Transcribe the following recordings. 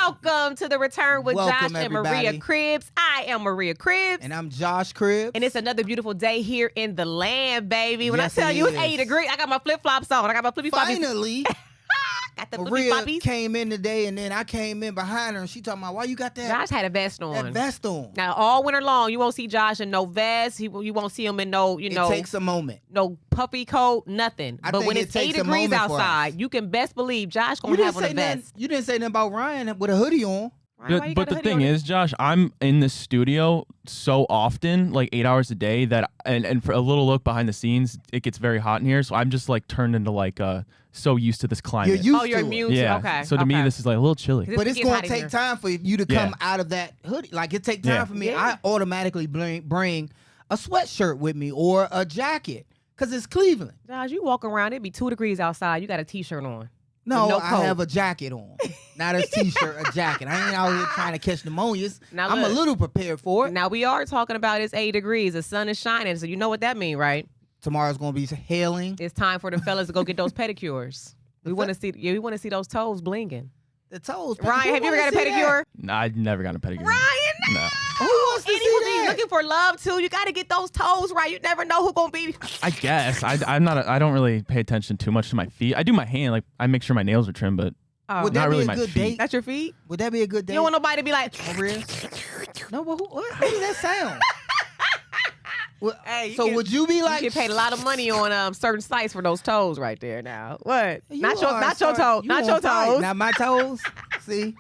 Welcome to the Return with Welcome, Josh and everybody. Maria Cribbs. I am Maria Cribbs. And I'm Josh Cribbs. And it's another beautiful day here in the land, baby. When Yes, I tell it you it's is. 80 degrees, I got my flip-flops on. I got my flippy-floppies. Finally, Got the Maria flippy-floppies. came in today, and then I came in behind her, and she talking about, why you got that, Josh had a vest on. that vest on? Now, all winter long, you won't see Josh in no vest. You won't see him in no, It takes a moment. no puffy coat, nothing. I But think when it it's takes 80 a degrees moment for us. outside, you can best believe Josh You gonna didn't have on a say nothing. vest. You didn't say nothing about Ryan with a hoodie on. Ryan, why you But got a the hoodie thing on? is, Josh, I'm in the studio so often, like 8 hours a day, that and for a little look behind the scenes, it gets very hot in here. So I'm just like turned into like so used to this climate. You're used you're to immune it. yeah. to okay. So to me, this is like a little chilly. This But it's gets going hot to in take here. time for you to come out of that hoodie. Like, it take time Yeah. for me. Yeah. I automatically bring a sweatshirt with me or a jacket because it's Cleveland. Josh, you walk around, it'd be 2 degrees outside. You got a t-shirt on. No, no I coat. have a jacket on. Not a t-shirt, a jacket. I ain't out here trying to catch pneumonias. Now I'm a look. little prepared for it. Now we are talking about it's 80 degrees. The sun is shining, so you know what that means, right? Tomorrow's going to be hailing. It's time for the fellas to go get those pedicures. We want to see, we want to see those toes blinging. The toes. Ryan, have you ever got a Who wanna see pedicure? No, I've never gotten a pedicure. Ryan, No. Who wants to and see he was that? looking for love too. You got to get those toes right. You never know who gonna be. I guess I'm not. I don't really pay attention too much to my feet. I do my hand. Like I make sure my nails are trimmed, but Oh, Would not that really be a my good feet. date? that's your feet. Would that be a good date? You don't want nobody to be like, Maria? No, but what does that sound? Well, Hey, you so get- would you be like? you get paid a lot of money on certain sites for those toes right there. Now what? You Not your are not your sorry. toe. You Not on your fire. toes. Not my toes. See.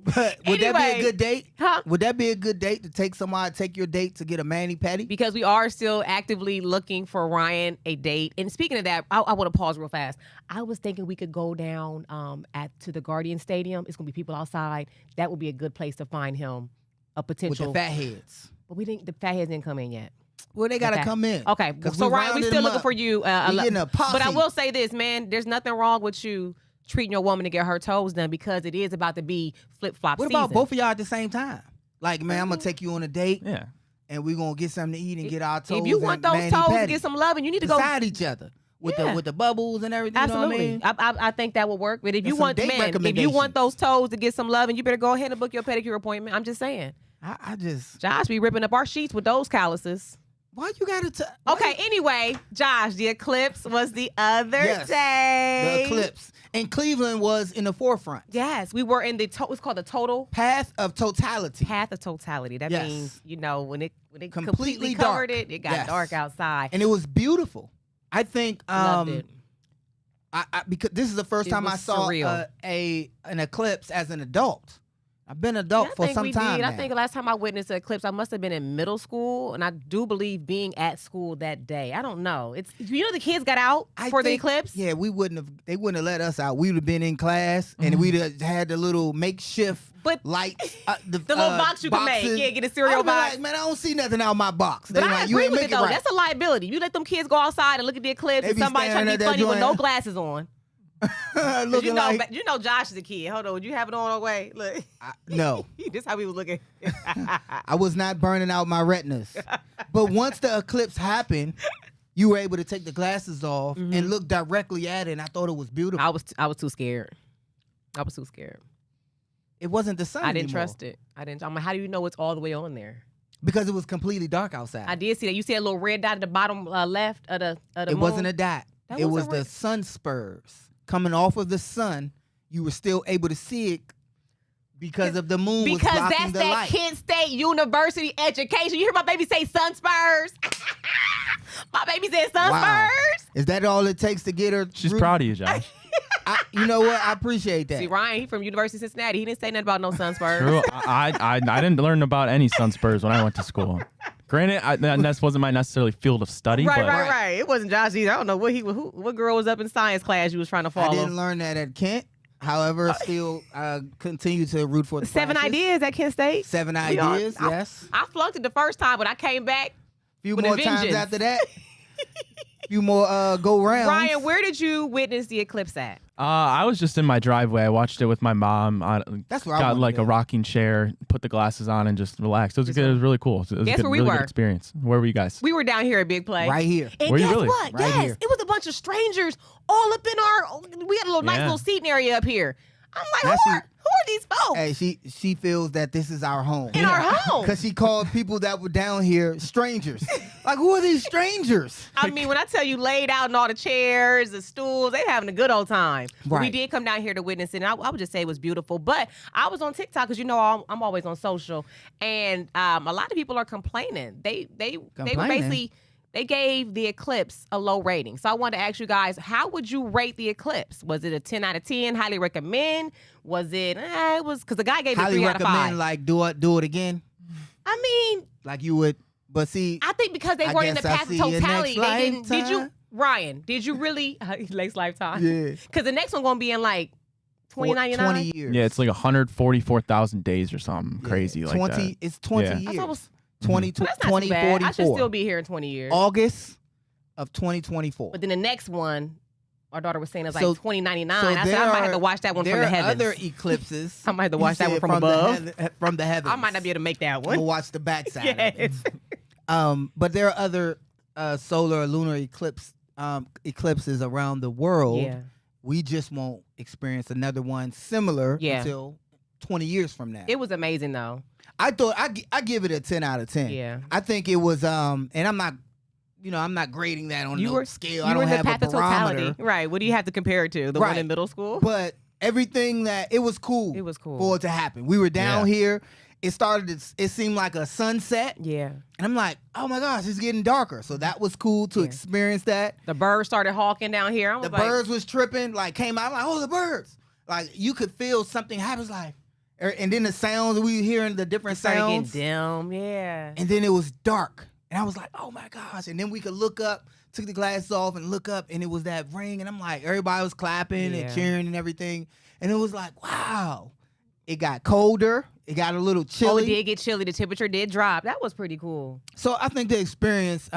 But would that be Anyway. a good date? Huh? Would that be a good date to take your date to get a mani-pedi? Because we are still actively looking for Ryan a date. And speaking of that, I want to pause real fast. I was thinking we could go down to the Guardian Stadium. It's gonna be people outside. That would be a good place to find him a With potential. the fat heads. But the fat heads didn't come in yet. Well, they gotta Okay. come in. Okay, 'Cause so we Ryan, we rounded still them looking up. for you. We getting a posse. But I will say this, man. There's nothing wrong with you treating your woman to get her toes done because it is about to be flip-flop What season. about both of y'all at the same time? Like, man, I'm gonna take you on a date, yeah. and we're gonna get something to eat and get our toes. If you want and those toes to mani-pedi get some love, and you need to go beside each other with Yeah. the bubbles and everything. Absolutely, You know what I mean? I think that would work. But if And you some want, date man, if you recommendations. want those toes to get some love, and you better go ahead and book your pedicure appointment. I'm just saying, I just Josh be ripping up our sheets with those calluses. why you gotta Okay, anyway, Josh, the eclipse was the other Yes, day. the eclipse and Cleveland was in the forefront. Yes, we were in it's called the total Path of totality. path of totality. That Yes. means, when it Completely completely covered dark. it got Yes. dark outside. And it was beautiful. I think Loved it. I because this is the first It time I was saw surreal. an eclipse as an adult. I've been an adult Yeah, I for think some we time did. now. I think the last time I witnessed an eclipse, I must have been in middle school, and I do believe being at school that day. I don't know. It's the kids got out for the think- eclipse. Yeah, they wouldn't have let us out. We would have been in class and we'd have had the little makeshift But lights. The little box you can make. boxes. Yeah, get a cereal I'd be box. like, man, I don't see nothing out my box. They But I like, you agree ain't with make it it though. right. That's a liability. You let them kids go outside and look at the eclipse, They and be somebody trying standing to be at that funny with joint. no glasses on. 'Cause Looking like you know Josh is a kid. Hold on, would you have it on our way? Look, no. this how we was looking. I was not burning out my retinas. But once the eclipse happened, you were able to take the glasses off and look directly at it, and I thought it was beautiful. I was too scared. I was too scared. It wasn't the sun I didn't anymore trust it. I'm like, how do you know it's all the way on there? because it was completely dark outside. I did see that. You see a little red dot at the bottom left of the It moon? wasn't a dot. That It wasn't was the sun spurs coming off of the sun. You were still able to see it because of the moon was because blocking that's the that light. Kent State University education. You hear my baby say sun spurs? My baby said sun Wow. spurs. Is that all it takes to get her? She's through? proud of you, Josh. You know what? I appreciate that. See, Ryan, he from University of Cincinnati. He didn't say nothing about no sun spurs. True. I didn't learn about any sunspurs when I went to school. Granted, that wasn't my necessarily field of study, but Right. It wasn't Josh either. I don't know what girl was up in science class you was trying to I follow. didn't learn that at Kent. However, still continue to root for the 7 Flashes. ideas at Kent State. 7 We are- ideas, yes. I flunked it the first time, but I came back. Few with a more times vengeance. after that. Few more go rounds. Ryan, where did you witness the eclipse at? I was just in my driveway. I watched it with my mom. That's where I got wanna like be. a rocking chair, put the glasses on, and just relaxed. It was good. It was really cool. It was a Guess good, where we really were? good experience. Where were you guys? We were down here at Big Play. Right here. And Were you guess really? what? Right yes, here. it was a bunch of strangers all up in our. We had a little nice Yeah. little seating area up here. I'm like, Now who are these folks? Hey, she feels that this is our home. In our home. Because she called people that were down here strangers. Like, who are these strangers? I mean, when I tell you laid out in all the chairs, the stools, they having a good old time. But we Right. did come down here to witness it, and I would just say it was beautiful. But I was on TikTok because I'm always on social, and a lot of people are complaining. They were basically. They gave the eclipse a low rating. So I wanted to ask you guys, how would you rate the eclipse? Was it a 10 out of 10? Highly recommend? Was it, it was, because the guy gave it Highly 3 out of 5. recommend, like, do it again. I mean, Like you would, but see. I think because they I weren't in the guess I'll path of see you totality, next they didn't, did you, lifetime. Ryan, did you really, next lifetime? Yeah. Because the next one going to be in like 2099? 20 years. Yeah, it's like 144,000 days or something crazy like 20, that. It's 20 Yeah. I years. thought it was, 20, well, that's not too bad. 2044. I should still be here in 20 years. August of 2024. But then the next one, our daughter was saying, is like So- 2099. so I said, there I might are- have to watch that one from there the are heavens. other eclipses. I might have to You watch that one said from above. from the heavens. I might not be able to make that I'm gonna one. watch the backside. of it. Yes. But there are other solar or lunar eclipses around the world. Yeah. We just won't experience another one similar Yeah. until 20 years from now. It was amazing though. I thought I give it a 10 out of 10. Yeah. I think it was and I'm not grading that on no scale. I You were don't in have the a path of barometer. totality. Right. What do you have to compare it to? The one Right. in middle school? But everything that it was cool. It was cool. for it to happen. We were down Yeah. here. It seemed like a sunset. Yeah. And I'm like, oh my gosh, it's getting darker. So that was cool to Yeah. experience that. The birds started hawking down here. I was The like, birds was tripping, like came out, I'm like, oh, the birds. Like you could feel something happens, like, and then the sounds, we were hearing the different started sounds. getting dim. Yeah. And then it was dark. And I was like, oh my gosh. And then we could look up, took the glasses off and look up, and it was that ring. And I'm like, everybody was clapping Yeah. and cheering and everything. And it was like, wow. It got colder. It got a little Oh, chilly. it did get chilly. The temperature did drop. That was pretty cool. So I think the experience,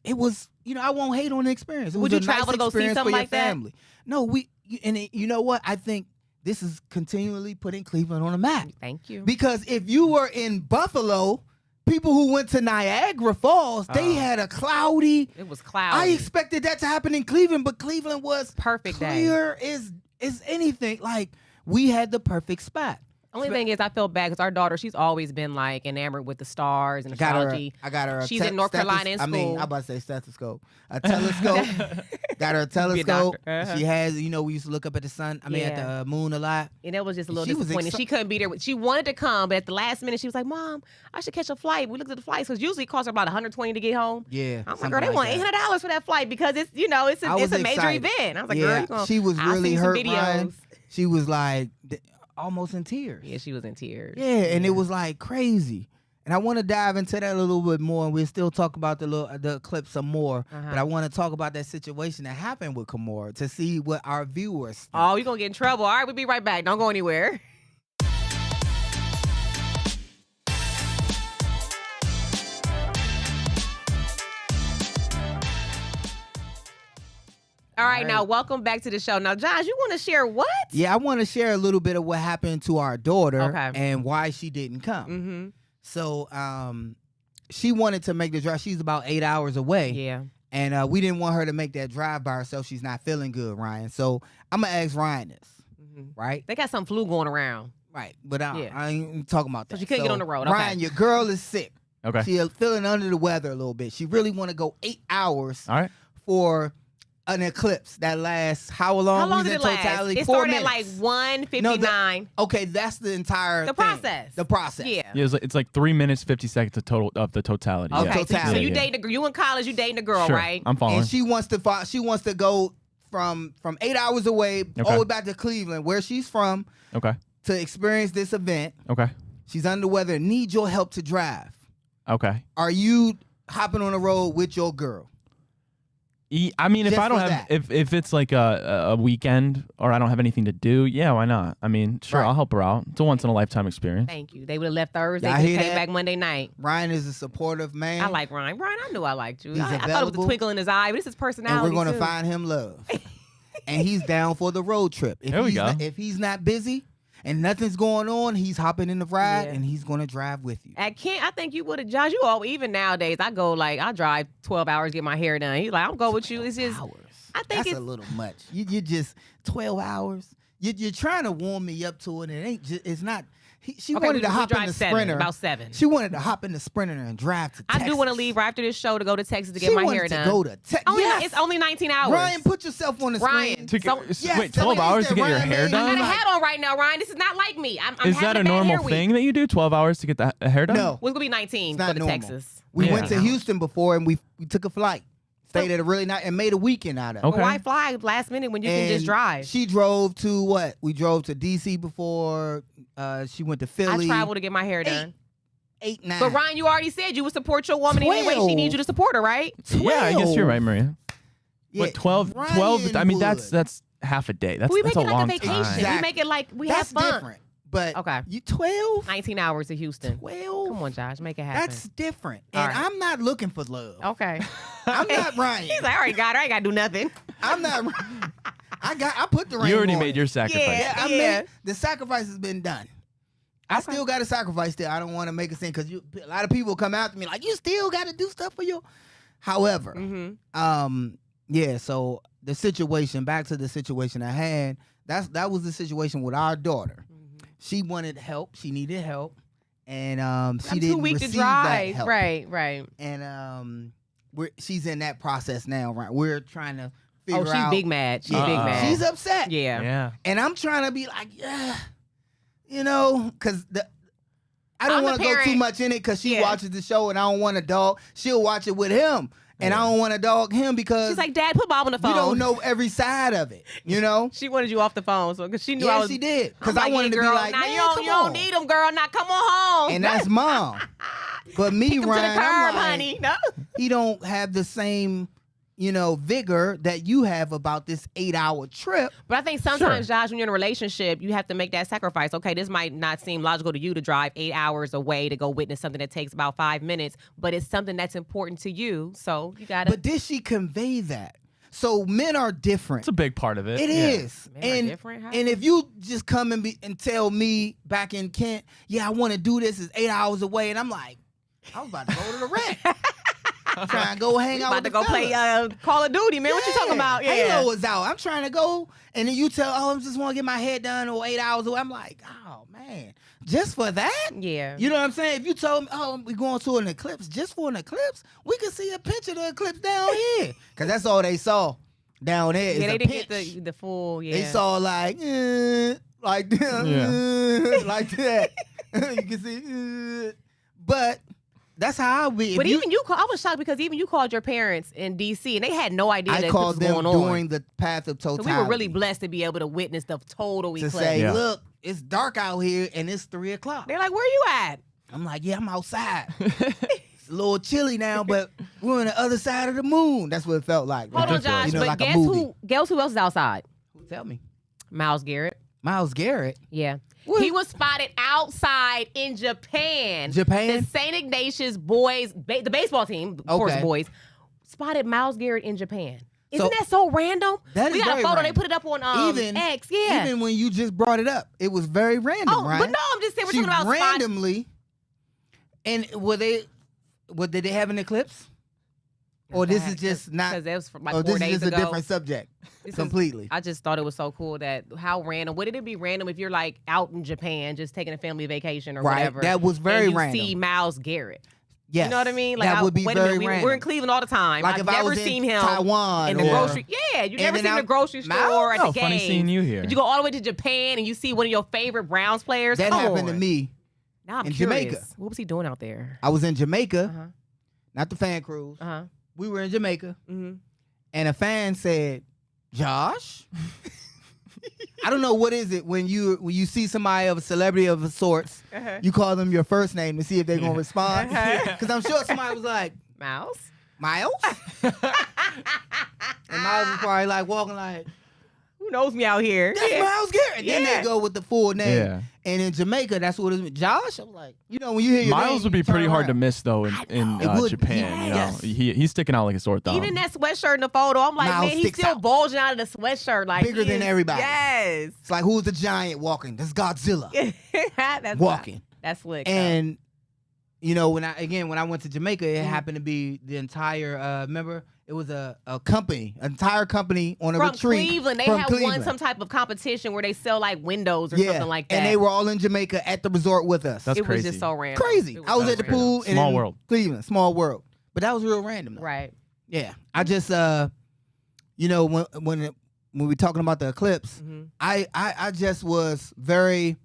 it was, I won't hate on the experience. It Would was you a travel nice to go see experience something for your like that? family. No, you know what? I think this is continually putting Cleveland on the map. Thank you. Because if you were in Buffalo, people who went to Niagara Falls, they had a cloudy. It was cloudy. I expected that to happen in Cleveland, but Cleveland was Perfect day. clear as anything. Like we had the perfect spot. Only thing is, I feel bad because our daughter, she's always been like enamored with the stars and I got astrology. her. A She's in North Carolina in I mean, school. I'm about to say stethoscope. A telescope. Got her a telescope. doctor. Uh-huh. She has, we used to look up at the sun. I mean, at Yeah. the moon a lot. And that was just a little She was disappointing. She couldn't be there. She wanted to come, but at the last minute, she was like, "Mom, I should catch a flight." We looked at the flights because usually it costs her about $120 to get home. Yeah. I'm like, something girl, they want that. $800 for that flight because it's I was it's a major excited. event. I was like, Yeah, girl, you gonna, she was I'll really see some hurt. videos. Ryan. She was like almost in tears. Yeah, she was in tears. Yeah, and it was like crazy. And I want to dive into that a little bit more, and we'll still talk about the clip some more. Uh-huh. But I want to talk about that situation that happened with Kimora to see what our viewers think. Oh, you're gonna get in trouble. All right, we'll be right back. Don't go anywhere. All right, now welcome back to the show. Now, Josh, you want to share what? Yeah, I want to share a little bit of what happened to our daughter Okay. and why she didn't come. Mm-hmm. So she wanted to make the drive. She's about 8 hours away. Yeah. And we didn't want her to make that drive by herself. She's not feeling good, Ryan. So I'm going to ask Ryan this, right? They got some flu going around. Right. But I Yeah. ain't talking about that. So she couldn't get on the road. Ryan, Okay. your girl is sick. Okay. She's feeling under the weather a little bit. She really want to go 8 hours All right. for an eclipse that lasts how long? How long We did said it last? totality? It 4 started at minutes. like 1:59. Okay, that's the entire The thing. process. The process. Yeah. Yeah, it's like 3 minutes 50 seconds of the totality. Okay. Yeah. So, Totality. you Yeah, yeah. dating you in college? You dating a girl, Sure, right? I'm following. And she wants to go from 8 hours away all the way back to Cleveland, where she's from, Okay. to experience this event. Okay. She's under the weather, needs your help to drive. Okay. Are you hopping on the road with your girl? I mean, if Just I don't for have, that. if it's like a weekend or I don't have anything to do, yeah, why not? I mean, sure, Right. I'll help her out. It's a once in a lifetime experience. Thank you. They would have left Thursday. Y'all They hear came that? back Monday night. Ryan is a supportive man. I like Ryan. Ryan, I knew I liked you. He's I thought it was a available. twinkle in his eye, but this is and personality. we're gonna too. find him love. And he's down for the road trip. If There we he's go. If he's not busy and nothing's going on, he's hopping in the ride Yeah. and he's gonna drive with you. At Kent, I think you would have, Josh. You all even nowadays. I go I drive 12 hours to get my hair done. He's like, I'll go with you. It's just, Hours. I think That's it's a little much. You just 12 hours. you're trying to warm me up to it, and it ain't just, it's not. She Okay, wanted to we hop in drive the 7, Sprinter. about 7. She wanted to hop in the Sprinter and drive to Texas. I do want to leave right after this show to go to Texas to get She my wanted hair to done. go to Texas. Yes. It's only 19 hours. Ryan, put yourself on the Ryan, screen. so- Wait, 12 hours to get your hair I got done? a hat on right now, Ryan. This is not like me. I'm Is having that a bad hair normal week. thing that you do? 12 hours to get the hair done? No. Well, it's gonna be 19 It's not for the normal. Texas. We Yeah. went to Houston before, and we took a flight. Stayed at a really nice and made a weekend out of it. Okay. Well, why fly last minute when you can just And drive? She drove to what? We drove to DC before. She went to Philly. I travel to get my hair done. 8, 9. But Ryan, you already said you would support your woman any way she 12. needs you to support her, right? Yeah, I guess you're right, Maria. Yeah, But 12, Ryan I mean, would. that's half a day. That's We that's make a it long like a vacation. time. Exactly. We make it like we That's have fun. different. But Okay. you 12? 19 hours to Houston. 12? Come on, Josh, make it happen. That's different. All And right. I'm not looking for love. Okay. I'm not Ryan. He's like, I already got her. I ain't got to do nothing. I'm not. I put the ring. You already on made it. your sacrifice. Yeah. Yeah, the sacrifice has been done. I Okay. still got to sacrifice there. I don't want to make a scene because a lot of people come after me like, you still got to do stuff for you. However, yeah. So the situation, back to the situation I had. That was the situation with our daughter. She wanted help. She needed help, and she I'm didn't too weak receive to that drive. help. Right. And she's in that process now. Right, we're trying to Oh, figure she's out. big mad. She's Uh-oh. big mad. She's upset. yeah. Yeah. And I'm trying to be like, yeah, because I don't I'm the want to go too parent. much in it because she Yeah. watches the show and I don't want a dog. She'll watch it with him, and I don't want to dog him because She's like, Dad, put Bob on the phone. we don't know every side of it. You know? She wanted you off the phone, so because she knew I Yeah, was. she did. Because I'm I wanted yeah, to girl, be like, now man, you don't, come you don't on. need them, girl. Now come on home. And that's mom. But me, Kick 'em to the Ryan, curb, I'm like, honey. No. he don't have the same, vigor that you have about this 8-hour trip. But I think sometimes, Josh, when you're in a relationship, you have to make that sacrifice. Okay, this might not seem logical to you to drive 8 hours away to go witness something that takes about 5 minutes, but it's something that's important to you. So you gotta. But did she convey that? So men are different. It's a big part of it. It Yeah. is. Men are And different? How? and if you just come and tell me back in Kent, yeah, I want to do this, it's 8 hours away, and I'm like, I was about to go to the rec. Trying to go hang We out about with to the go play fellas. Call of Duty, man. What you talking about? Yeah. Halo is out. I'm trying to go, and then you tell, I just want to get my hair done or 8 hours away. I'm like, oh man, just for that? Yeah. You know what I'm saying? If you told me, we're going to an eclipse, just for an eclipse, we could see a picture of the eclipse down here. Because that's all they saw down there. Yeah, is they a didn't pinch. get the full. Yeah. They saw like that, like that. You can see, but that's how I be. But even you, I was shocked because even you called your parents in D.C. and they had no idea I that called this was them going on. during the path of So totality. we were really blessed to be able to witness the total to eclipse. say, Yeah. look, it's dark out here and it's 3 o'clock. They're like, "Where you at?" I'm like, yeah, I'm outside. It's a little chilly now, but we're on the other side of the moon. That's what it felt like. Hold on, That's right. Josh. You know, but like a guess movie. who else is outside? Tell me. Miles Garrett. Miles Garrett. Yeah. What? He was spotted outside in Japan. Japan? The St. Ignatius boys, the baseball team, of course, Okay. boys, spotted Miles Garrett in Japan. Isn't So- that so random? That we is got a very photo. random. They put it up on X. Yeah. Even when you just brought it up, it was very random, oh, right? but no, I'm just saying we're She talking about spots. randomly. And did they have an eclipse? Or this is just not? Because that was from like Or 4 this is days just ago. a different subject This is- completely. I just thought it was so cool that how random. Wouldn't it be random if you're like out in Japan just taking a family vacation or Right. whatever? That was very and you random. see Miles Garrett. Yes. You know what I mean? that would be wait a very minute, random. we're in Cleveland all the time. Like I've if I never was in seen him Taiwan in the or- grocery. Yeah, you never then seen him in I- the grocery Miles? store at Oh, the funny game. seeing you here. Did you go all the way to Japan and you see one of your favorite Browns players? That Come happened to on. me. Now I'm in curious. Jamaica. What was he doing out there? I was in Jamaica, Uh huh. not the fan cruise. Uh huh. We were in Jamaica, Mm-hmm. and a fan said, "Josh." I don't know what is it when you see somebody of a celebrity of a sorts, Uh-huh. you call them your first name to see if they're gonna respond. Uh-huh. Because I'm sure somebody was like, Miles. Miles? And Miles was probably like walking like, Who knows me out here? that's Yeah. Miles Garrett. Then Yeah. they go with the full name. Yeah. And in Jamaica, that's what it's Josh. I'm like, when you hear your Miles name, would be you turn pretty hard to around. miss though in It would. Japan. Yes. You know, he's sticking out like a sore thumb. Even that sweatshirt in the photo, I'm like, Miles man, he's sticks still out. bulging out of the sweatshirt, like Bigger he than is- everybody. Yes, It's like, who's the giant walking? That's Godzilla that's walking. That's slick. And when I went to Jamaica, it happened to be the entire. Remember, It was a company, an entire company on a From retreat. Cleveland. They from had Cleveland. won some type of competition where they sell like windows or something like that. And they were all in Jamaica at the resort with us. That's it crazy. was just so random. Crazy. It I was at the so random. pool Small in world. Cleveland, small world. But that was real random. Though. Right. Yeah. I just you know, when we're talking about the eclipse, Mm-hmm. I just was very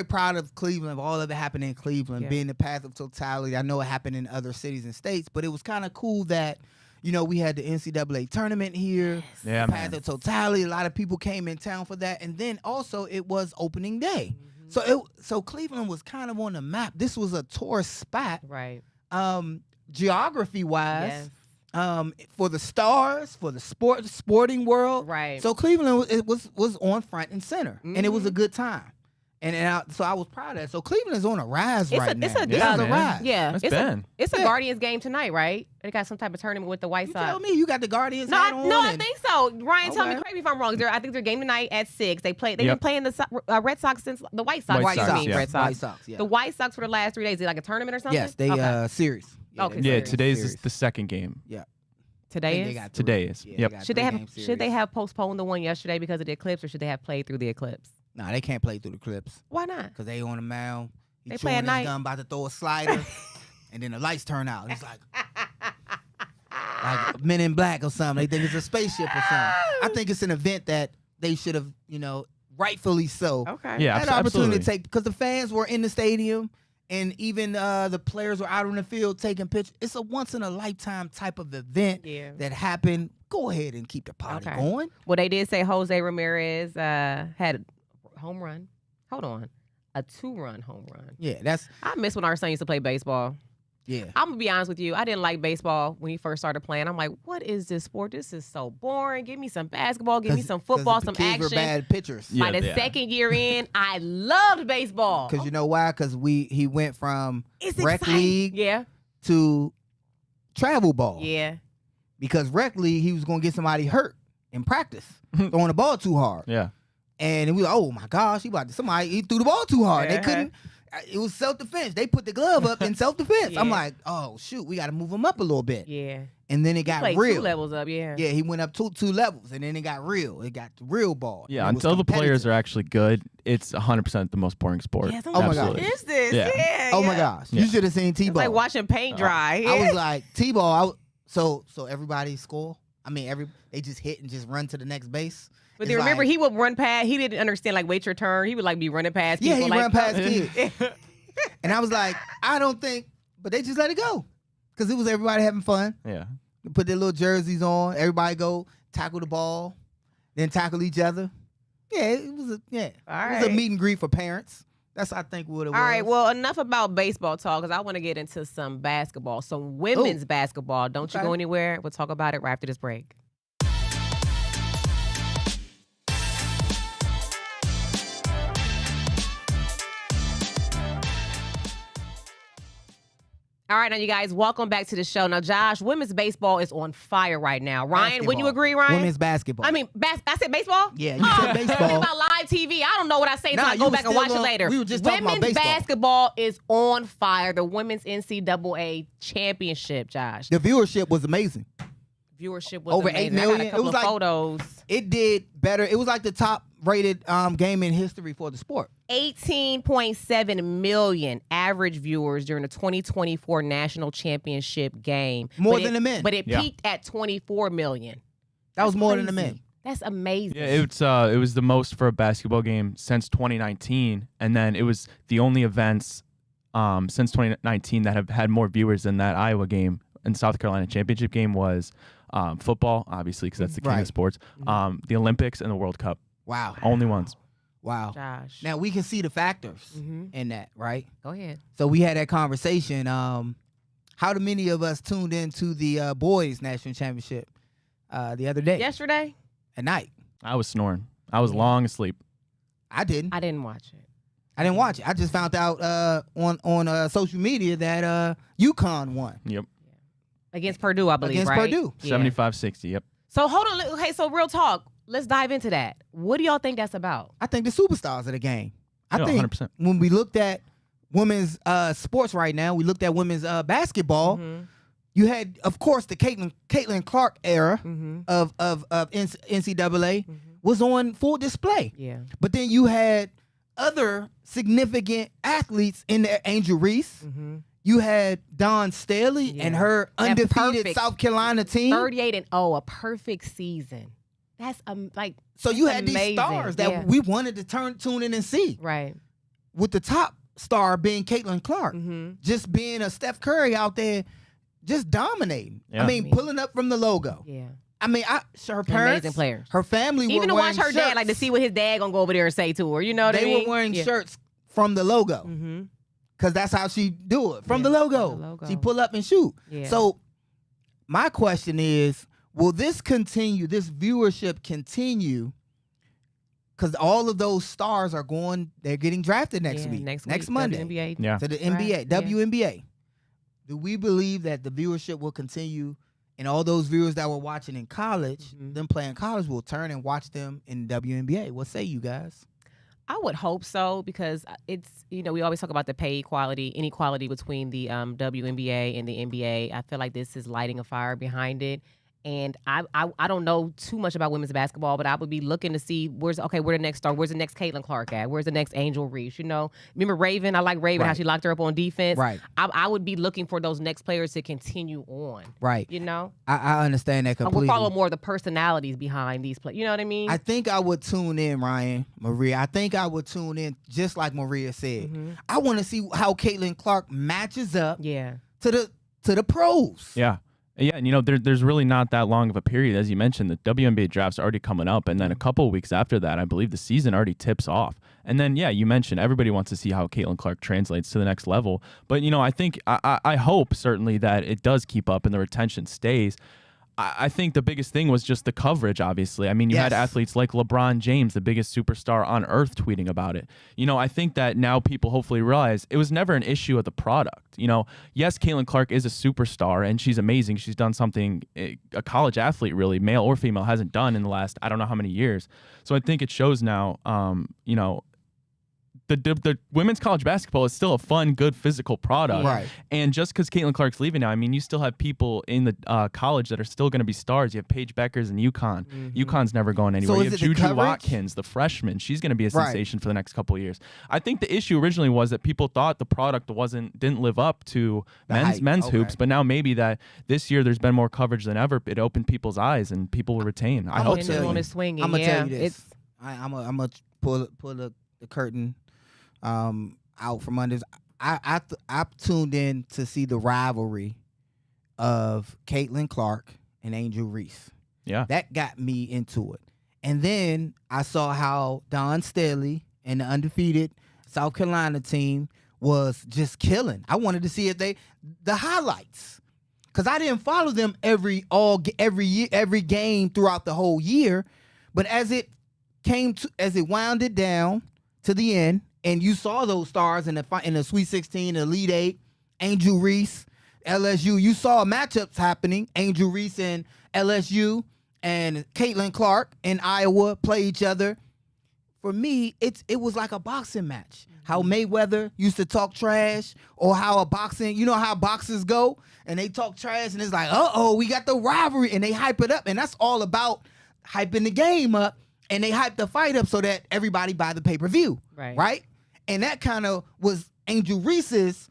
proud of Cleveland, of all of it happening in Cleveland, Yeah. being the path of totality. I know it happened in other cities and states, but it was kind of cool that, you know, we had the NCAA tournament here. Yeah, Path man. of totality. A lot of people came in town for that, and then also it was opening day. Mm-hmm. So Cleveland was kind of on the map. This was a tourist spot, Right. geography wise, Yes. for the stars, for the sporting world. Right. So Cleveland was on front and center, and it was a Mhm. good time. So I was proud of that. So Cleveland is on a rise It's right a- it's now. a- This Yeah, is a man. rise. Yeah. That's It's Ben. a Yeah. Guardians game tonight, right? They got some type of tournament with the White You Sox. tell me, you got the Guardians No, hat I, on. no, I and- think so. Ryan, tell me, Okay. correct me if I'm wrong. I think their game tonight at 6. They've Yep. been playing the Red Sox since the White Sox. White excuse Sox, me, yeah. Red Sox. White Sox, yeah. The White Sox for the last 3 days. Is it like a tournament or something? Yes, they Okay. series. Okay, Yeah, series. today's Series. is the second game. Today They is? got Today three. is. Yeah, Yep. got Should they three-game have series. postponed the one yesterday because of the eclipse, or should they have played through the eclipse? Nah, they can't play through the clips Why not? because they on the mound. He They play chewing at his night. gum, about to throw a slider, and then the lights turn out. It's like Men in Black or something. They think it's a spaceship or something. I think it's an event that they should have, you know, rightfully so. Okay. Yeah, Had an opportunity absolutely. to take, because the fans were in the stadium and even the players were out on the field taking pictures. It's a once in a lifetime type of event Yeah. that happened. Go ahead and keep the party Okay. going. Well, they did say Jose Ramirez had a home run. Hold on. A 2-run home run. Yeah, that's I miss when our son used to play baseball. yeah. I'm going to be honest with you. I didn't like baseball when he first started playing. I'm like, what is this sport? This is so boring. Give me some basketball. Give me some football, the some kids were action. bad pitchers. Yeah. By the second year in, I loved baseball. Because you know why? Because he went from It's rec exciting. league Yeah. to travel ball. Yeah. Because rec league, he was going to get somebody hurt in practice, throwing the ball too hard. Yeah. And we were, oh my gosh, he threw the ball too hard. Yeah. They couldn't. It was self-defense. They put the glove up in self-defense. I'm Yeah. like, oh shoot, we got to move him up a little bit. Yeah. And then it got Played real. 2 levels up. Yeah. Yeah, he went up two levels, and then it got real. It got the real ball. Yeah. And it was Until the players competitive. are actually good, it's 100% the most boring sport. Yes, I'm Oh my like, God. what is this? Yeah. Yeah. Oh yeah. my gosh, Yeah. you should have seen It's T-ball. like watching paint dry. I was like T-ball. So everybody score. I mean, they just hit and just run to the next base. But It's then remember, like- he would run past. He didn't understand, like, wait your turn. He would, like, be running past Yeah, people. he like, run past kids. And I was like, I don't think, but they just let it go because it was everybody having fun. Yeah. They put their little jerseys on. Everybody go tackle the ball, then tackle each other. Yeah, it was All it was right. a meet and greet for parents. That's I think what it was. All right, well, enough about baseball talk because I want to get into some basketball, some women's basketball. Don't you Okay. go anywhere. We'll talk about it right after this break. All right, now you guys, welcome back to the show. Now, Josh, women's baseball is on fire right now. Ryan, wouldn't you Basketball. agree, Ryan? Women's basketball. I mean, I said baseball? Yeah, you said baseball. Talking about live TV. I don't know what I say until Nah, I you go was back and still watch it on- later. we were just talking about Women's baseball. basketball is on fire. The women's NCAA championship, Josh. The viewership was amazing. Viewership was Over amazing. 8 million. I got a couple It was of like- photos. It did better. It was like the top rated game in history for the sport. 18.7 million average viewers during the 2024 national championship game. More But than it- the men. But it Yeah. peaked at 24 million. That was That's more than the crazy. men. That's amazing. Yeah, it was the most for a basketball game since 2019, and then it was the only events since 2019 that have had more viewers than that Iowa game and South Carolina championship game was football, obviously, because that's the king Right. of sports. The Olympics and the World Cup, Wow. only ones. Wow. Josh. Now we can see the factors Mhm. in that, right? Go ahead. So we had that conversation. How many of us tuned into the boys national championship the other day Yesterday, at night? I was snoring. I was long asleep. I didn't. I didn't watch it. I didn't watch it. I just found out on social media that UConn won Yep, Against Purdue, I believe, against right? Purdue. Yeah. 75-60. Yep. So hold on. Okay, so real talk. Let's dive into that. What do y'all think that's about? I think the superstars of the game. I Yeah, think 100%. when we looked at women's sports right now, we looked at women's basketball. Mhm. You had, of course, the Caitlin Clark era of NCAA was on full display. Yeah. But then you had other significant athletes in there. Angel Reese. You had Dawn Staley and her undefeated South Carolina team. 38-0, a perfect season. That's like. So you had amazing. these stars that we wanted to tune in and see. Right. With the top star being Caitlin Clark, just being a Steph Curry out there, just dominating. Yeah. I mean, pulling up from the logo. Yeah. I mean, her parents, amazing players. Her family, even to watch her shirts. dad, like to see what his dad gonna go over there and say to her. You know what I mean? They were wearing shirts from the logo, because that's how she do it from the logo. She pull up and shoot. Yeah. So my question is, will this continue? This viewership continue? Because all of those stars are they're getting drafted next week. Next Monday. WNBA. To the NBA, WNBA. Do we believe that the viewership will continue, and all those viewers that were watching in college, them playing college, will turn and watch them in WNBA? What say you guys? I would hope so, because it's, we always talk about the pay inequality between the WNBA and the NBA. I feel like this is lighting a fire behind it. And I don't know too much about women's basketball, but I would be looking to see where's the next star, where's the next Caitlin Clark at, where's the next Angel Reese, Remember Raven? I like Raven, how she locked her up on defense. Right. I would be looking for those next players to continue on. Right. I understand that completely. I would follow more of the personalities behind these players. You know what I mean? I think I would tune in, Maria. I think I would tune in, just like Maria said. I want to see how Caitlin Clark matches up to the pros. Yeah. Yeah, and there's really not that long of a period. As you mentioned, the WNBA draft's already coming up, and then a couple of weeks after that, I believe the season already tips off. And then, you mentioned everybody wants to see how Caitlin Clark translates to the next level. But, I think, I hope certainly that it does keep up and the retention stays. I think the biggest thing was just the coverage, obviously. I mean, you had athletes like LeBron James, the biggest superstar on earth, tweeting about it. I think that now people hopefully realize it was never an issue of the product. Yes, Caitlin Clark is a superstar, and she's amazing. She's done something a college athlete, really, male or female, hasn't done in the last, I don't know how many years. So I think it shows now, the women's college basketball is still a fun, good physical product. Right. And just because Caitlin Clark's leaving now, I mean, you still have people in the college that are still going to be stars. You have Paige Beckers and UConn. UConn's never going anywhere. So you have Juju Watkins, the freshman. She's going to be a sensation for the next couple of years. I think the issue originally was that people thought the product didn't live up to men's hoops, but now maybe that this year there's been more coverage than ever. It opened people's eyes and people will retain. I hope so. I'm gonna tell you this. I'm gonna pull the curtain out from under. I tuned in to see the rivalry of Caitlin Clark and Angel Reese. Yeah, that got me into it. And then I saw how Dawn Staley and the undefeated South Carolina team was just killing. I wanted to see the highlights, because I didn't follow them every game throughout the whole year. But as it wound it down to the end, and you saw those stars in the Sweet 16, the Elite 8, Angel Reese, LSU. You saw matchups happening. Angel Reese and LSU and Caitlin Clark in Iowa play each other. For me, it was like a boxing match. How Mayweather used to talk trash, or how how boxers go and they talk trash, and it's like, we got the rivalry, and they hype it up, and that's all about hyping the game up, and they hype the fight up so that everybody buy the pay-per-view, right? And that kind of was Angel Reese's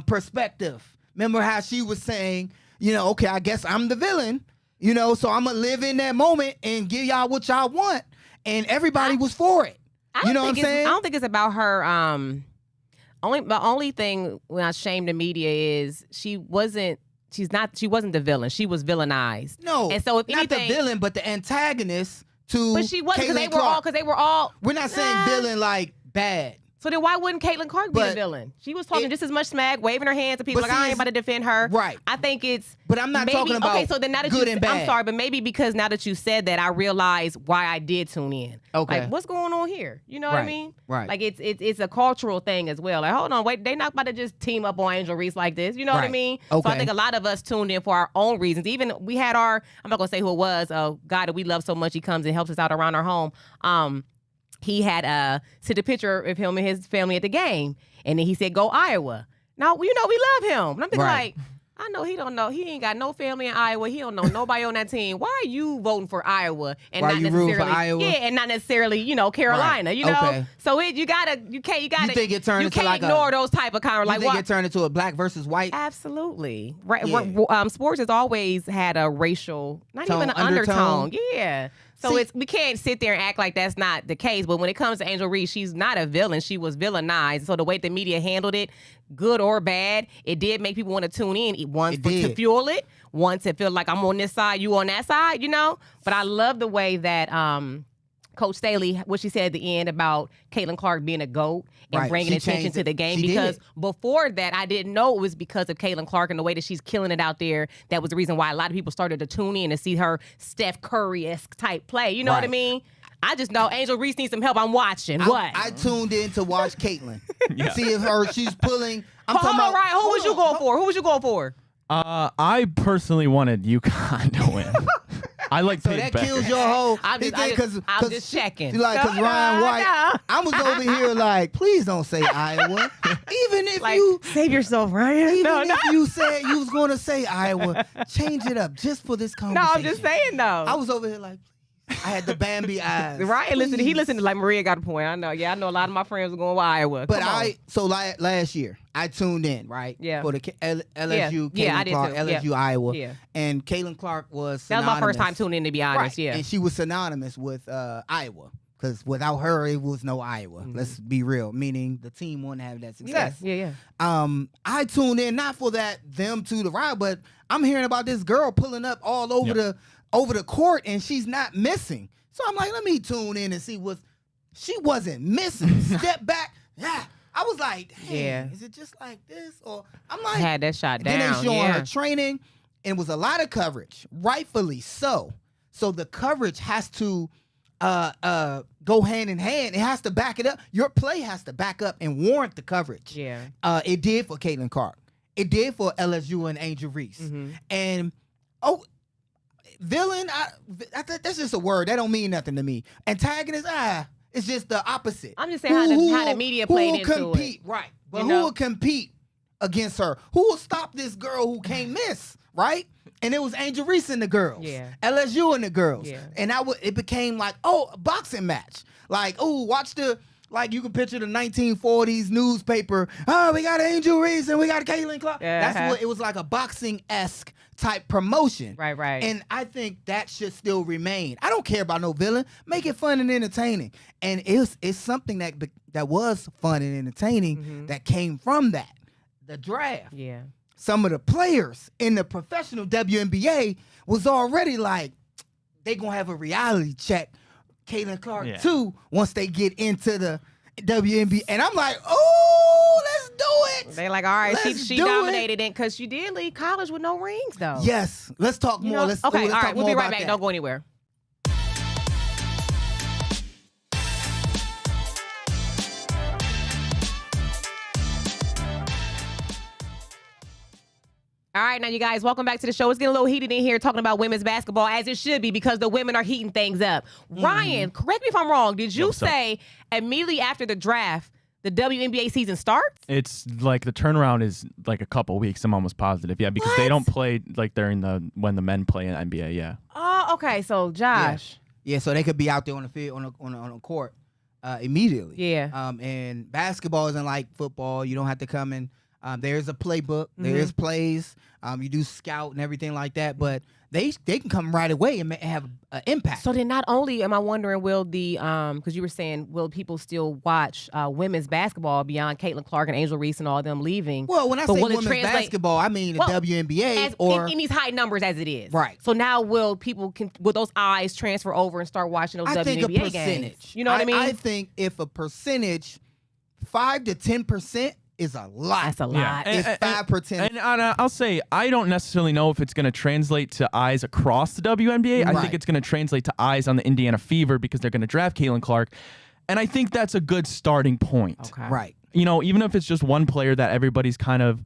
perspective. Remember how she was saying, okay, I guess I'm the villain, so I'm going to live in that moment and give y'all what y'all want. And everybody was for it. You know what I'm saying? I don't think it's about her. The only thing when I shame the media is she wasn't the villain. She was villainized. No, and so if not anything, the villain, but the antagonist to But she wasn't, because they were Clark. all. We're not saying villain like bad. So then why wouldn't Caitlin Clark be the villain? She was talking just as much smack, waving her hands at people like, I ain't about to defend her. Right. I think it's... But I'm not talking about okay, so then now that good and bad. I'm sorry, but maybe because now that you said that, I realize why I did tune in. Okay. Like, what's going on here? You know what I mean? Right. Like, it's a cultural thing as well. Like, hold on, wait, they not about to just team up on Angel Reese like this. You know what I mean? Okay. So I think a lot of us tuned in for our own reasons. Even we had I'm not going to say who it was, a guy that we love so much, he comes and helps us out around our home. He had sent a picture of him and his family at the game, and then he said, "Go Iowa." Now, we love him. And I'm thinking like, I know he don't know. He ain't got no family in Iowa. He don't know nobody on that team. Why are you voting for Iowa and Why not you rooting necessarily for Iowa? Yeah, and not necessarily, Carolina, Right. you know? Okay. So you gotta You think it turned you into can't like ignore those type of You like think what it turned into a black versus white? Absolutely. Right. Yeah. Sports has always had a racial, not even an Undertone. Yeah. So See- we can't sit there and act like that's not the case. But when it comes to Angel Reese, she's not a villain. She was villainized. So the way the media handled it, good or bad, it did make people want to tune in. Once to did. fuel it, once to feel like I'm on this side, you on that side, But I love the way that Coach Staley, what she said at the end about Caitlin Clark being a GOAT and Right. bringing She attention changed to it. the game, She because did. before that, I didn't know it was because of Caitlin Clark and the way that she's killing it out there. That was the reason why a lot of people started to tune in to see her Steph Curry-esque type play. You know what I Right. mean? I just know Angel Reese needs some help. I'm watching. I tuned in to watch Caitlin. Yeah. See if she's pulling. I'm Hold talking on, about. Ryan. Who was you going for? Who was you going for? I personally wanted UConn to win. I like So Paige that Becker. kills your whole. I'm just checking. Because No, Ryan White. no. I was over here like, please don't say Iowa. Even if Like, you. save yourself, Ryan. Even if you said you was going to say Iowa, change it up just for this No, conversation. I'm just saying, though. I was over here like, I had the Bambi eyes. Ryan listened. He Please. listened to like Maria got a point. I know. Yeah, I know a lot of my friends were going with Iowa. But Come on. last year I tuned in, right? Yeah. For the LSU, Yeah, I Caitlin did Clark, too. LSU, Yeah. Iowa, Yeah. and Caitlin Clark was That was my first time synonymous. tuning in, to be honest. Right. Yeah. And she was synonymous with Iowa, because without her it was no Iowa. Let's be real. Meaning the team wouldn't have that success. Yeah. I tuned in not for them to the ride, but I'm hearing about this girl pulling up all over the court and she's not missing. So I'm like, let me tune in and see what she wasn't missing. Step back. Yeah. I was like, hey, Yeah. is it just like this? Or I'm like, Had that shot down. then they showing yeah. her training, and it was a lot of coverage, rightfully so. So the coverage has to go hand in hand. It has to back it up. Your play has to back up and warrant the coverage. Yeah. It did for Caitlin Clark. It did for LSU and Angel Reese. Mm-hmm. And villain, that's just a word. That don't mean nothing to me. Antagonist, it's just the opposite. I'm just saying how the media played who will into compete, it. right? But You who know? will compete against her? Who will stop this girl who can't miss, right? And it was Angel Reese and the girls, Yeah. LSU and the girls, Yeah. and it became like, a boxing match. Like, watch you can picture the 1940s newspaper. Oh, we got Angel Reese and we got Caitlin Clark. Yeah. That's what it was, like a boxing-esque type promotion. Right. And I think that should still remain. I don't care about no villain. Make it fun and entertaining. And it's something that was fun and entertaining that came from that. The draft. Yeah. Some of the players in the professional WNBA was already like, they gonna have a reality check Caitlin Clark too once they get into the WNBA. And I'm like, oh, let's do it. They like, all right, Let's she do dominated it because she did leave college with no rings, though. Yes. Let's talk You more. know? Let's okay, let's all talk right, we'll more be right about back. that. Don't go anywhere. All right, now you guys, welcome back to the show. It's getting a little heated in here talking about women's basketball, as it should be, because the women are heating things up. Ryan, correct me if I'm wrong. Did you say immediately after the draft, the WNBA season starts? It's like the turnaround is like a couple weeks. I'm almost positive. Yeah, because they don't play like during when the men play in NBA. Yeah. Oh, okay. So Josh. Yeah, so they could be out there on the field on a court immediately. Yeah. And basketball isn't like football. You don't have to come in. There's a playbook. There's plays. You do scout and everything like that. But they can come right away and have an impact. So then, not only am I wondering, will the because you were saying, will people still watch women's basketball beyond Caitlin Clark and Angel Reese and all them leaving? Well, when I But say will it women's translate- basketball, I mean the WNBA in these high numbers as it is. Right. So now will those eyes transfer over and start watching those I WNBA think a percentage. games? You know what I mean? I think if a percentage, 5 to 10% is a lot. That's a lot. It's 5%. And I'll say, I don't necessarily know if it's going to translate to eyes across the WNBA. I Right. think it's going to translate to eyes on the Indiana Fever because they're going to draft Caitlin Clark. And I think that's a good starting point. Okay. Right. You know, even if it's just one player that everybody's kind of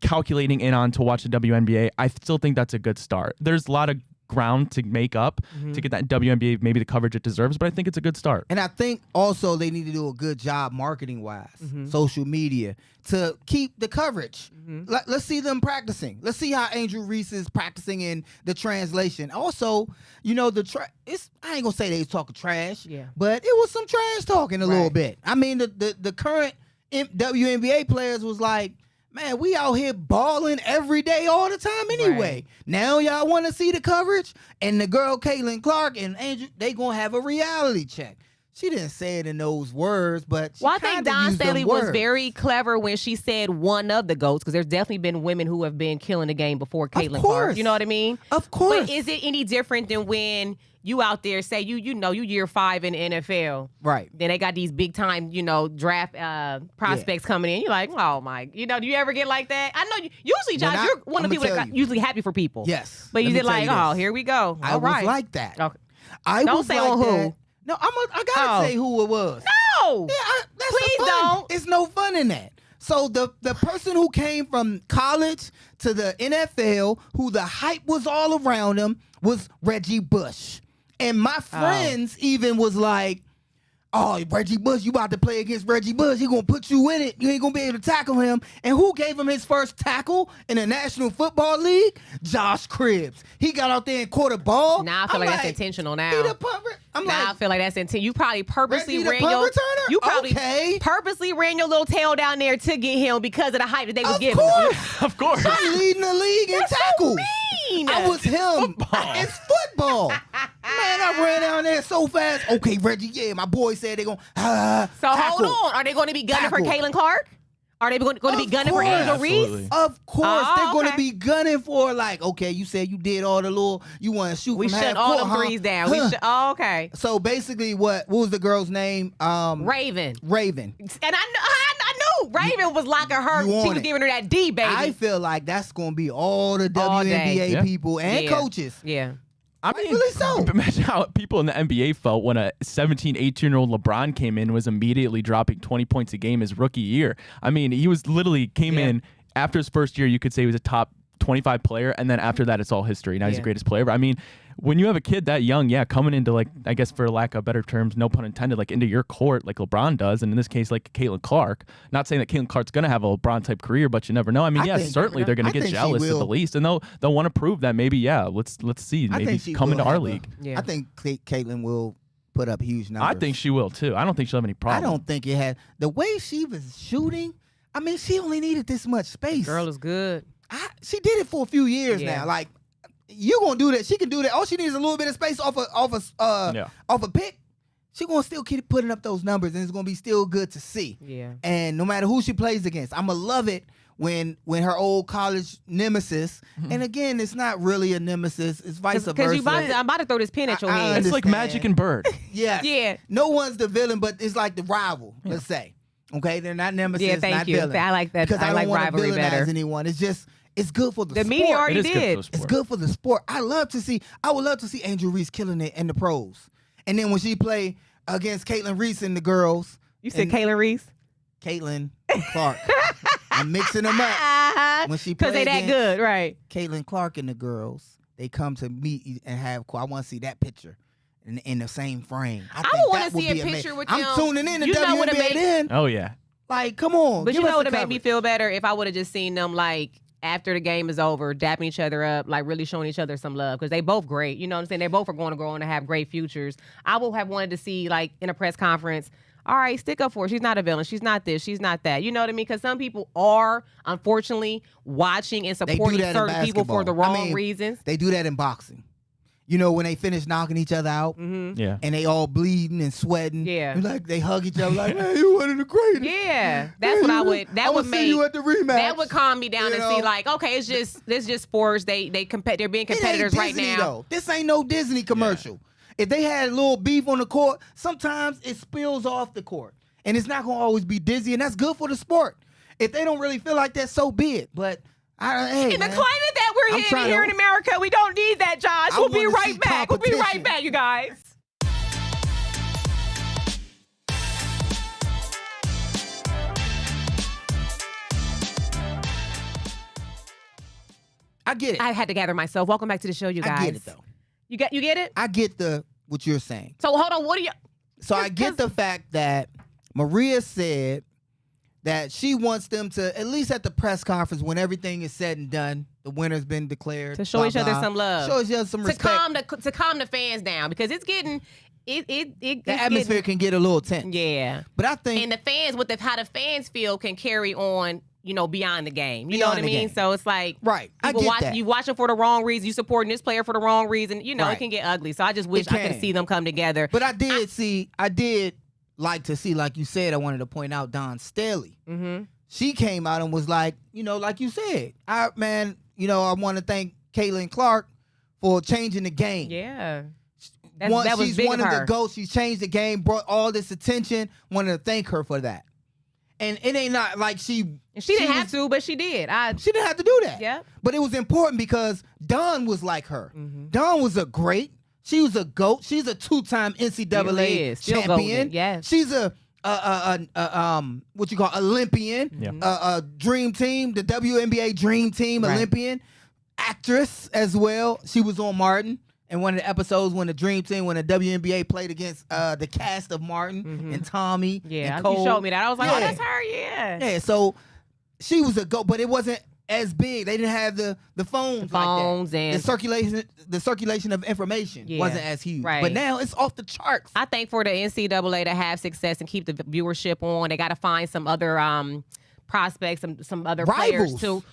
calculating in on to watch the WNBA, I still think that's a good start. There's a lot of ground to make up to get that WNBA maybe the coverage it deserves, but I think it's a good start. And I think also they need to do a good job marketing wise, social media, to keep the coverage. Let's see them practicing. Let's see how Angel Reese is practicing in the translation. Also, you know, I ain't gonna say they was talking trash, but it was some trash talking a little bit. I mean, the current WNBA players was like, man, we out here balling every day, all the time anyway. Right. Now y'all want to see the coverage? And the girl, Caitlin Clark and Angel, they going to have a reality check. She didn't say it in those words, but she I think Dawn Staley was very clever when she said one of the GOATs, because there's definitely been women who have been killing the game before Caitlin Clark. You know what I mean? Of course. But is it any different than when you out there say you year 5 in the NFL, right? Then they got these big time draft prospects coming in. You're like, oh my, do you ever get like that? I know usually, Josh, you're one of the people that usually happy for people. Yes, but you did like, oh, here we go. I was like that. Okay. Don't say on who. No, I gotta say who it was. No, please don't. It's no fun in that. So the person who came from college to the NFL, who the hype was all around him, was Reggie Bush. And my friends even was like, oh, Reggie Bush, you about to play against Reggie Bush. He gonna put you in it. You ain't gonna be able to tackle him. And who gave him his first tackle in the National Football League? Josh Cribbs. He got out there and caught a ball. Now I feel like that's intentional now. I feel like that's intentional. You probably purposely ran your purposely ran your little tail down there to get him because of the hype that they was giving. Of course. I'm leading the league in tackles. mean? I was him. Football. It's football. Man, I ran down there so fast. Okay, Reggie, yeah, my boy said they're going to So hold on. Are they going to be gunning for Caitlin Clark? Are they going to be gunning for Angel Reese? Of course. They're going to be gunning for, like, okay, you said you did all the little, you want to shoot we from shut half all court, them threes down. We should, okay. So basically, what was the girl's name? Raven. Raven. And I knew Raven was locking her. She was giving her that D, baby. I feel like that's going to be all the WNBA people and coaches. Yeah. I mean, really so. Imagine how people in the NBA felt when a 17, 18-year-old LeBron came in and was immediately dropping 20 points a game his rookie year. I mean, he was literally came in after his first year, you could say he was a top 25 player, and then after that, it's all history. Now he's the greatest player. But I mean, when you have a kid that young, coming into, like, I guess for lack of better terms, no pun intended, like into your court like LeBron does, and in this case, like Caitlin Clark. Not saying that Caitlin Clark's going to have a LeBron-type career, but you never know. I mean, certainly they're going to get jealous at the least, and they'll want to prove that maybe, let's see, maybe come into our league. I think Caitlin will put up huge numbers. I think she will, too. I don't think she'll have any problem. I don't think it had. The way she was shooting, I mean, she only needed this much space. Girl is good. She did it for a few years now. Like, you gonna do that? She can do that. All she needs is a little bit of space off a pick. She gonna still keep putting up those numbers, and it's gonna be still good to see. Yeah. And no matter who she plays against, I'm gonna love it when her old college nemesis. And again, it's not really a nemesis. It's vice versa. Because I'm about to throw this pin at your head. It's like Magic and Bird. Yes. Yeah. No one's the villain, but it's like the rival. Let's say. Okay, they're not nemesis. Yeah, thank you. Villain. I like that. Because I like don't want to rivalry villainize better. anyone. It's just. It's good for the sport. The media already did. It's good for the sport. I would love to see Angel Reese killing it in the pros. And then when she play against Caitlin Reese and the girls. You said Caitlin Reese? Caitlin Clark. I'm mixing them up. When she because they that good, right? Caitlin Clark and the girls, they come to meet and have. I want to see that picture in the same frame. I would want to see a picture with them. I'm tuning in to WNBA then. Oh yeah. Like, come on. But you know what would have made me feel better if I would have just seen them, like, after the game is over, dapping each other up, like really showing each other some love, because they both great. You know what I'm saying? They both are going to go on to have great futures. I would have wanted to see, like, in a press conference, all right, stick up for her. She's not a villain. She's not this. She's not that. You know what I mean? Because some people are, unfortunately, watching and supporting certain people for the wrong reasons. They do that in boxing. You know, when they finish knocking each other out, and they all bleeding and sweating, like they hug each other, like, man, you one of the greatest. Yeah, that's what I would. That would make you at the rematch. That would calm me down and see, like, okay, it's just sports. They're being competitors right now. Though. This ain't no Disney commercial. If they had a little beef on the court, sometimes it spills off the court, and it's not gonna always be Disney, and that's good for the sport. If they don't really feel like that, so be it. But in the climate that we're in here in America, we don't need that, Josh. We'll be right back. We'll be right back, you guys. I get it. I had to gather myself. Welcome back to the show, you guys. I get it, though. You get it? I get what you're saying. So hold on, what are you? So I get the fact that Maria said that she wants them to, at least at the press conference when everything is said and done, the winner's been declared. To show each other some love. Show each other some respect. To calm the fans down, because it's getting the atmosphere can get a little tense. Yeah. But I think, and the fans, how the fans feel can carry on, beyond the game. You know what I mean? Game. So it's like, right. I get that. You watching for the wrong reason. You supporting this player for the wrong reason. Right. It can get ugly. So I just wish I could see them come together. But I did like to see, like you said, I wanted to point out Dawn Staley. Mm-hmm. She came out and was like, like you said, I want to thank Caitlin Clark for changing the game. Yeah. She's one of the GOATs. She's changed the game, brought all this attention. Wanted to thank her for that. And it ain't not like she didn't have to, but she did. She didn't have to do that. Yeah. But it was important because Dawn was like her. Mm-hmm. Dawn was she was a GOAT. She's a 2-time NCAA champion. Yes. She's a what you call Olympian, a dream team, the WNBA dream team Olympian, actress as well. She was on Martin in one of the episodes when the dream team, when the WNBA played against the cast of Martin and Tommy. Yeah, and Cole. You showed me that. I was like, oh, that's her. Yeah. Yeah. So she was a GOAT, but it wasn't as big. They didn't have the phones like that. And the circulation of information wasn't as huge. Right. But now it's off the charts. I think for the NCAA to have success and keep the viewership on, they got to find some other prospects, some other players to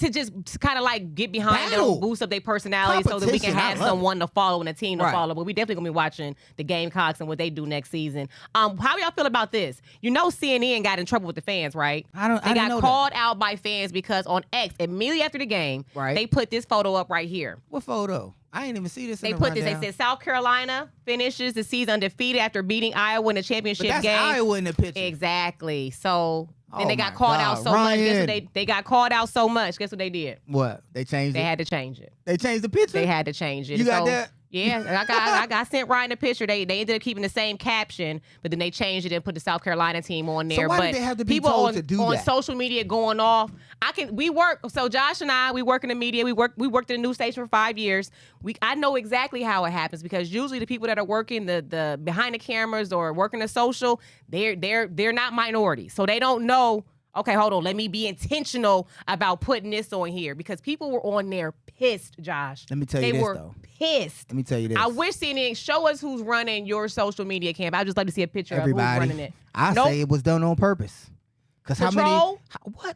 just kind of like get behind them, boost up their personality so that we can have someone to follow and a team to follow. But we definitely gonna be watching the Gamecocks and what they do next season. How y'all feel about this? CNN got in trouble with the fans, right? They got called out by fans because on X, immediately after the game, they put this photo up right here. What photo? I ain't even see this. They put this. They said South Carolina finishes the season undefeated after beating Iowa in the championship game. Iowa in the picture. Exactly. So then they got called out so much. Guess what they got called out so much. Guess what they did? What? They changed it? They had to change it. They changed the picture? They had to change it. You got that? Yeah, I got sent Ryan the picture. They ended up keeping the same caption, but then they changed it and put the South Carolina team on there. So why did they have to be told to do that? People on social media going off. So Josh and I, we work in the media. We worked in a news station for 5 years. I know exactly how it happens because usually the people that are working the behind the cameras or working the social, they're not minorities, so they don't know. Okay, hold on. Let me be intentional about putting this on here because people were on there pissed, Josh. Let me tell you this, though. They were pissed. Let me tell you this. I wish CNN show us who's running your social media campaign. I'd just like to see a picture of who's running it. I say it was done on purpose. Because To troll?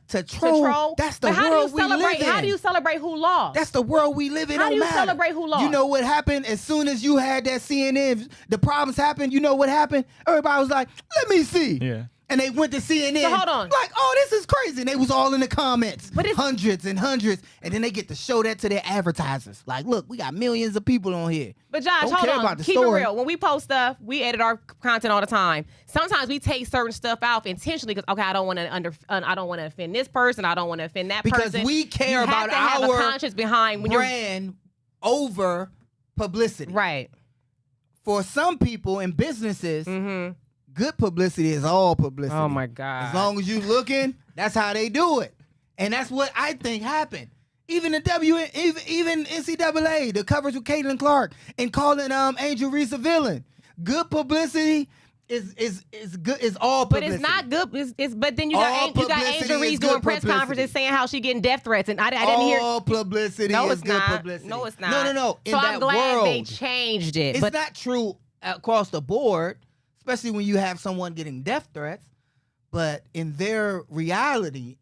To troll? That's the world we live in. How do you celebrate who lost? That's the world we live in. How do you celebrate who lost? You know what happened? As soon as you had that CNN, the problems happened. You know what happened? Everybody was like, let me see. Yeah. And they went to CNN. So hold on. Like, oh, this is crazy. And they was all in the comments. But it's hundreds and hundreds. And then they get to show that to their advertisers. Like, look, we got millions of people on here. But Josh, hold on. Keep it real. When we post stuff, we edit our content all the time. Sometimes we take certain stuff out intentionally because I don't want to offend this person. I don't want to offend that person. Because we care about have a conscience behind when brand over publicity. Right. For some people in businesses, good publicity is all publicity. Oh my God. As long as you looking, that's how they do it. And that's what I think happened. Even the even NCAA, the coverage with Caitlin Clark and calling Angel Reese a villain. Good publicity is good. Is all publicity. But it's not good. But then you got Angel Reese doing press conferences saying how she getting death threats, and I didn't hear. All publicity is good publicity. No, it's not. No. So I'm glad they changed it. It's not true across the board, especially when you have someone getting death threats. But in their reality,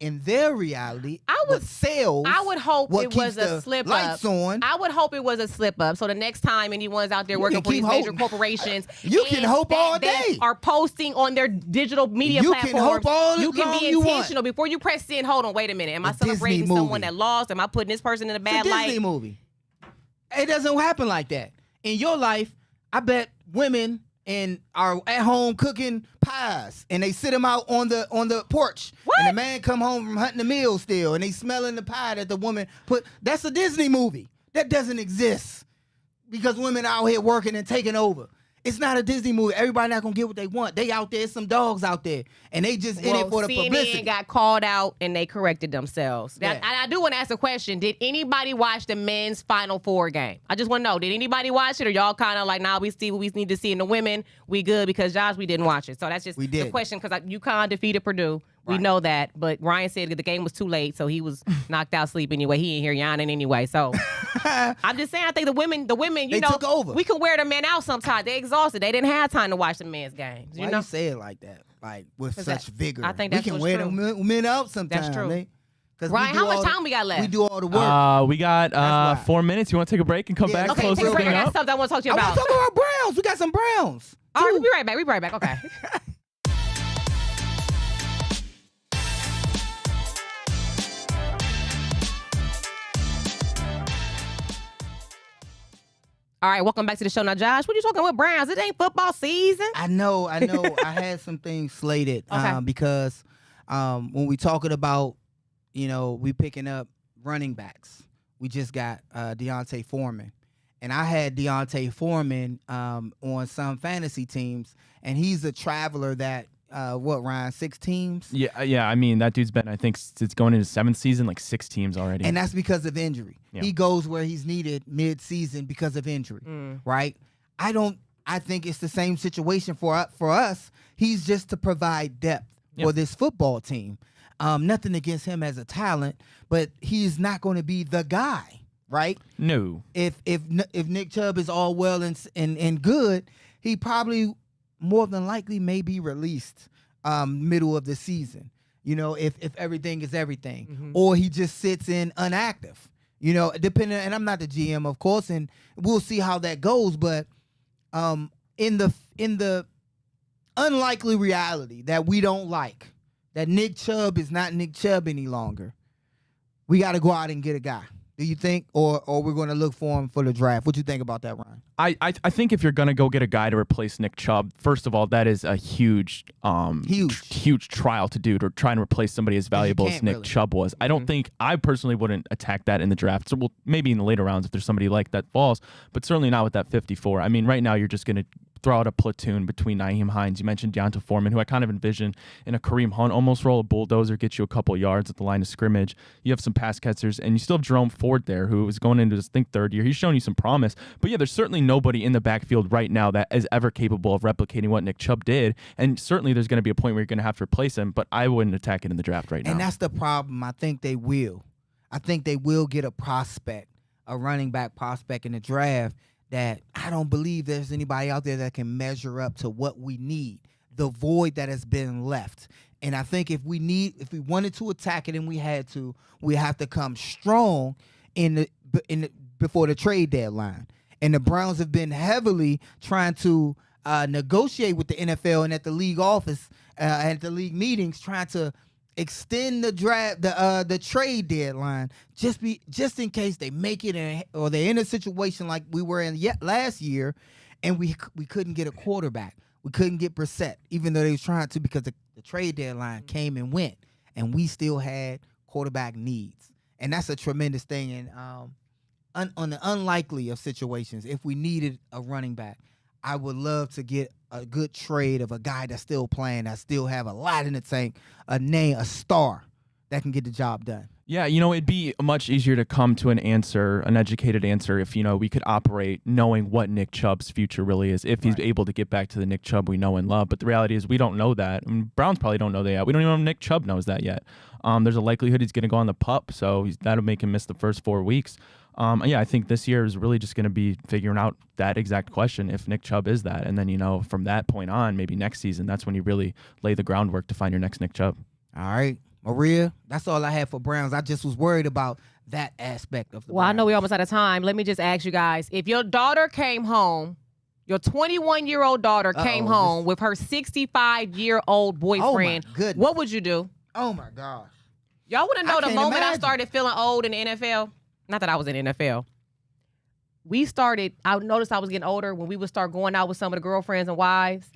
what sells. I would hope what it was a slip lights up. On. I would hope it was a slip up. So the next time anyone's out there working for these major corporations, you can hope all day. Are posting on their digital media platforms. You can hope all You can be intentional before you press send. Hold on, wait a minute. Am I celebrating someone that lost? Am I putting this person in a bad light? It's a Disney movie. It doesn't happen like that. In your life, I bet women and are at home cooking pies, and they sit them out on the porch. What? And the man come home from hunting the meal still, and they smelling the pie that the woman put. That's a Disney movie. That doesn't exist because women out here working and taking over. It's not a Disney movie. Everybody not gonna get what they want. They out there, some dogs out there, and they just in it for the CNN publicity. got called out and they corrected themselves. Yeah. I do want to ask a question. Did anybody watch the men's Final Four game? I just want to know. Did anybody watch it, or y'all kind of like, nah, we see what we need to see in the women. We good because Josh, we didn't watch it. So that's just the question because UConn defeated Purdue. We know that, but Ryan said that the game was too late, so he was knocked out sleep anyway. He ain't here yawning anyway. So I'm just saying, I think the women, they took over. We can wear the men out sometimes. They exhausted. They didn't have time to watch the men's games. Why you say it like that? Like with such vigor. I think that's we can wear the men out sometimes. That's true. Ryan, how much time we got left? We do all the work. We got 4 minutes. You want to take a break and come back? Okay, close take a this break. thing I got up? something I want to talk to you I about. want to talk about Browns. We got some Browns. All right, we'll be right back. We'll be right back. Okay. All right, welcome back to the show. Now, Josh, what you talking with Browns? It ain't football season. I know. I had some things slated because when we talking about, we picking up running backs, we just got Deontay Foreman. And I had Deontay Foreman on some fantasy teams, and he's a traveler that, Ryan, 6 teams? Yeah. I mean, that dude's been, I think, it's going into 7th season, like 6 teams already. And that's because of injury. Yeah. He goes where he's needed mid-season because of injury, right? I think it's the same situation for us. He's just to provide depth for this football team. Nothing against him as a talent, but he's not going to be the guy, right? No. If Nick Chubb is all well and good, he probably more than likely may be released middle of the season. If everything is everything, or he just sits in inactive. Depending. And I'm not the GM, of course, and we'll see how that goes. But in the unlikely reality that we don't like, that Nick Chubb is not Nick Chubb any longer, we got to go out and get a guy. Do you think, or we're going to look for him for the draft? What you think about that, Ryan? I think if you're going to go get a guy to replace Nick Chubb, first of all, that is a huge trial to do, to try and replace somebody as valuable as Nick Chubb was. I don't think, I personally wouldn't attack that in the draft. So maybe in the later rounds if there's somebody like that falls, but certainly not with that 54. I mean, right now you're just going to throw out a platoon between Nyheim Hines. You mentioned Deontay Foreman, who I kind of envision in a Kareem Hunt almost role, a bulldozer, get you a couple yards at the line of scrimmage. You have some pass catchers, and you still have Jerome Ford there, who is going into his, 3rd year. He's shown you some promise. But yeah, there's certainly nobody in the backfield right now that is ever capable of replicating what Nick Chubb did. And certainly there's going to be a point where you're going to have to replace him, but I wouldn't attack it in the draft right now. And that's the problem. I think they will get a prospect, a running back prospect in the draft that I don't believe there's anybody out there that can measure up to what we need, the void that has been left. And I think if we wanted to attack it and we have to come strong before the trade deadline. And the Browns have been heavily trying to negotiate with the NFL and at the league office, at the league meetings, trying to extend the draft, the trade deadline, just in case they make it or they're in a situation like we were in last year, and we couldn't get a quarterback. We couldn't get Brissett, even though they was trying to, because the trade deadline came and went, and we still had quarterback needs, and that's a tremendous thing. And on the unlikely of situations, if we needed a running back, I would love to get a good trade of a guy that's still playing, that still have a lot in the tank, a star that can get the job done. Yeah, it'd be much easier to come to an educated answer if, we could operate knowing what Nick Chubb's future really is, if he's able to get back to the Nick Chubb we know and love. But the reality is we don't know that. I mean, Browns probably don't know that yet. We don't even know if Nick Chubb knows that yet. There's a likelihood he's going to go on the PUP, so that'll make him miss the first 4 weeks. I think this year is really just going to be figuring out that exact question, if Nick Chubb is that. And then, from that point on, maybe next season, that's when you really lay the groundwork to find your next Nick Chubb. All right. Maria, that's all I had for Browns. I just was worried about that aspect of the Browns. I know we're almost out of time. Let me just ask you guys, if your daughter came home, your 21-year-old daughter came home with her 65-year-old boyfriend, what would you do? Oh, my gosh. Y'all want to know the moment I imagine. started feeling old in the NFL? Not that I was in the NFL. I noticed I was getting older when we would start going out with some of the girlfriends and wives.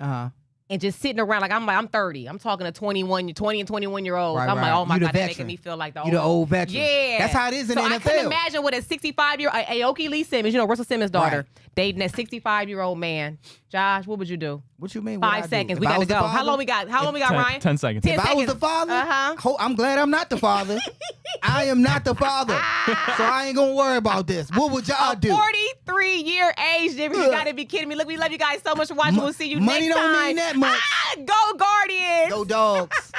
and just sitting around like I'm 30. I'm talking to 20 and 21-year-olds. Right, I'm like, right. oh my You the God, they're veteran. making me feel like You the old veteran. Yeah. That's how it is in so the NFL. I couldn't imagine with a 65-year Aoki Lee Simmons, Russell Simmons' daughter, Right. dating that 65-year-old man. Josh, what would you do? What you mean? 5 seconds. We got to go. How long we got, Ryan? 10 seconds. 10 If I was seconds. the father, Uh-huh. I'm glad I'm not the father. I am not the father, so I ain't gonna worry about this. What would y'all do? 43-year age difference. You got to be kidding me. Look, we love you guys so much for watching. We'll see you Money next don't time. mean that much. Go Guardians. Go Dogs.